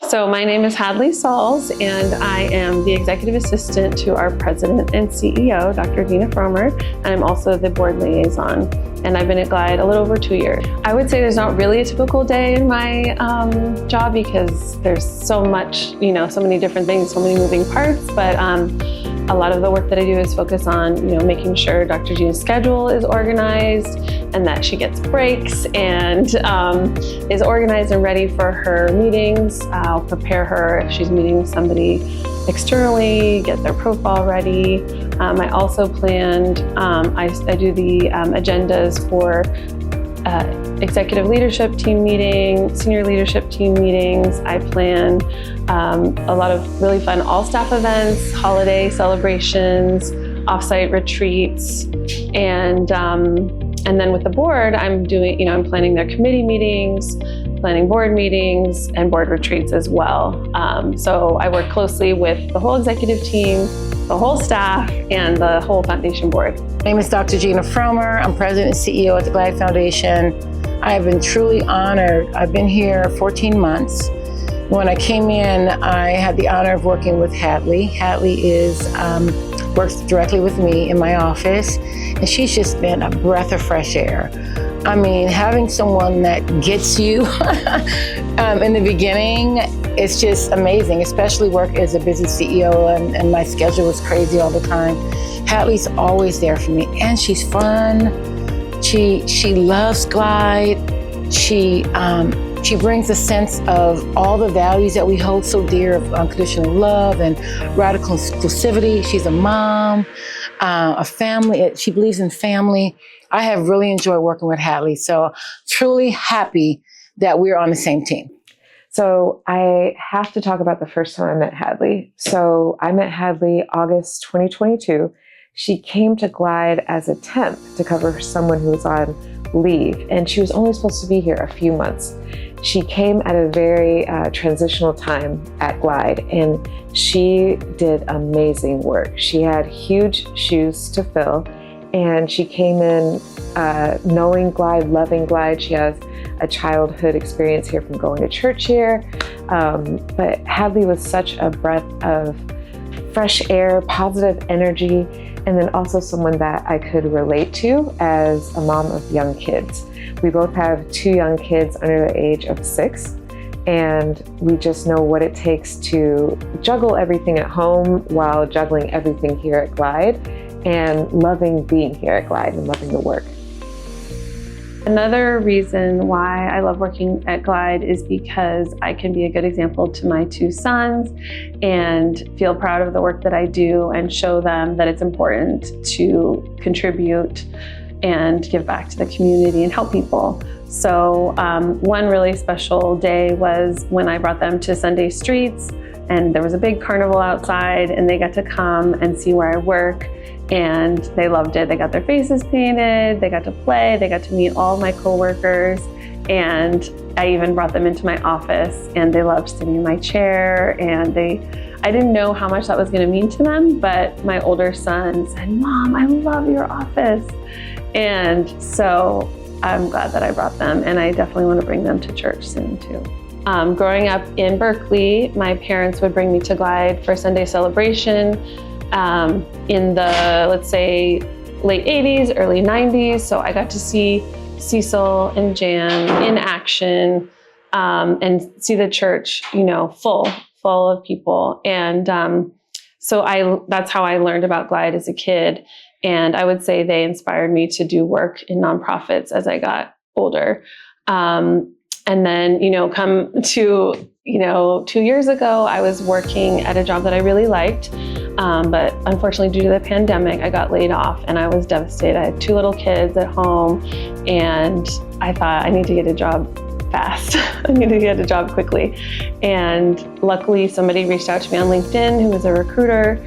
So my name is Hadley Salz, and I am the executive assistant to our president and CEO, Dr. Gina Fromer, and I'm also the board liaison. And I've been at Glide a little over 2 years. I would say there's not really a typical day in my job because there's so much, so many different things, so many moving parts, but a lot of the work that I do is focus on, making sure Dr. Gina's schedule is organized and that she gets breaks and is organized and ready for her meetings. I'll prepare her if she's meeting with somebody externally, get their profile ready. I also planned, I do the agendas for executive leadership team meetings, senior leadership team meetings. I plan a lot of really fun all-staff events, holiday celebrations, offsite retreats, and then with the board, I'm doing, I'm planning their committee meetings, planning board meetings, and board retreats as well. So I work closely with the whole executive team, the whole staff, and the whole foundation board. My name is Dr. Gina Fromer. I'm president and CEO at the Glide Foundation. I have been truly honored. I've been here 14 months. When I came in, I had the honor of working with Hadley. Hadley works directly with me in my office, and she's just been a breath of fresh air. I mean, having someone that gets you in the beginning, it's just amazing, especially work as a busy CEO and my schedule is crazy all the time. Hadley's always there for me, and she's fun. She loves Glide. She brings a sense of all the values that we hold so dear of unconditional love and radical inclusivity. She's a mom, a family. She believes in family. I have really enjoyed working with Hadley, so truly happy that we're on the same team. So I have to talk about the first time I met Hadley. So I met Hadley August 2022. She came to Glide as a temp to cover for someone who was on leave, and she was only supposed to be here a few months. She came at a very transitional time at Glide, and she did amazing work. She had huge shoes to fill, and she came in knowing Glide, loving Glide. She has a childhood experience here from going to church here. But Hadley was such a breath of fresh air, positive energy, and then also someone that I could relate to as a mom of young kids. We both have 2 young kids under the age of 6, and we just know what it takes to juggle everything at home while juggling everything here at Glide, and loving being here at Glide and loving the work. Another reason why I love working at Glide is because I can be a good example to my 2 sons and feel proud of the work that I do and show them that it's important to contribute and give back to the community and help people. So one really special day was when I brought them to Sunday Streets, and there was a big carnival outside, and they got to come and see where I work, and they loved it. They got their faces painted, they got to play, they got to meet all of my coworkers, and I even brought them into my office, and they loved sitting in my chair, and I didn't know how much that was gonna mean to them, but my older son said, "Mom, I love your office." And so I'm glad that I brought them, and I definitely want to bring them to church soon too. Growing up in Berkeley, my parents would bring me to Glide for Sunday celebration in the, let's say, late 80s, early 90s. So I got to see Cecil and Jan in action and see the church, full of people. And so that's how I learned about Glide as a kid. And I would say they inspired me to do work in nonprofits as I got older. And then, come to, 2 years ago, I was working at a job that I really liked. But unfortunately, due to the pandemic, I got laid off and I was devastated. I had 2 little kids at home, and I thought I need to get a job fast. I need to get a job quickly. And luckily, somebody reached out to me on LinkedIn who was a recruiter,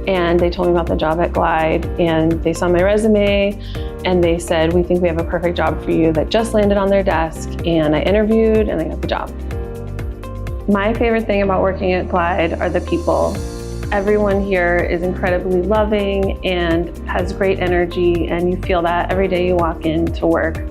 and they told me about the job at Glide, and they saw my resume and they said, "We think we have a perfect job for you," that just landed on their desk. And I interviewed and I got the job. My favorite thing about working at Glide are the people. Everyone here is incredibly loving and has great energy, and you feel that every day you walk in to work.